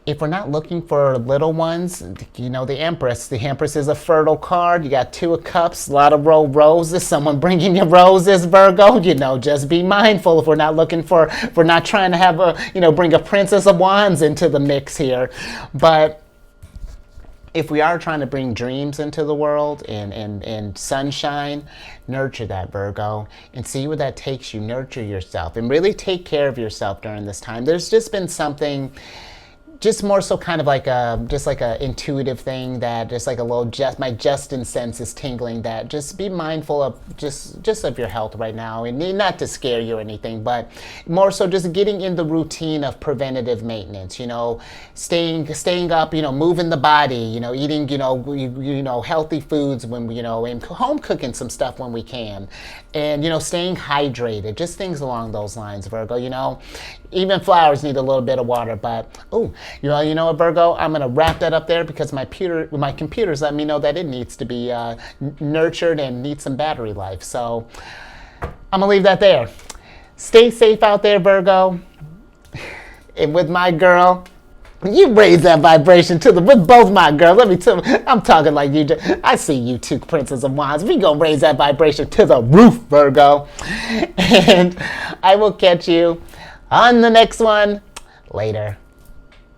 if we're not looking for little ones, you know, the Empress is a fertile card. You got Two of Cups, a lot of roses. Someone bringing you roses, Virgo. You know, just be mindful if we're not trying to have bring a Princess of Wands into the mix here. But if we are trying to bring dreams into the world and sunshine, nurture that, Virgo, and see where that takes you. Nurture yourself and really take care of yourself during this time. There's just been something, just more so kind of like a intuitive thing that just like a little, just my Justin sense is tingling that just be mindful of just of your health right now, and not to scare you or anything, but more so just getting in the routine of preventative maintenance, you know, staying up, you know, moving the body, you know, eating, you know, healthy foods when, you know, and home cooking some stuff when we can, and, you know, staying hydrated, just things along those lines, Virgo. You know, even flowers need a little bit of water, but you know what, Virgo, I'm gonna wrap that up there because my computer's letting me know that it needs to be nurtured and needs some battery life. So I'm gonna leave that there. Stay safe out there, Virgo. And with my girl, you raise that vibration with both my girls. I'm talking like you. I see you two Princess of Wands. We gonna raise that vibration to the roof, Virgo. And I will catch you on the next one later.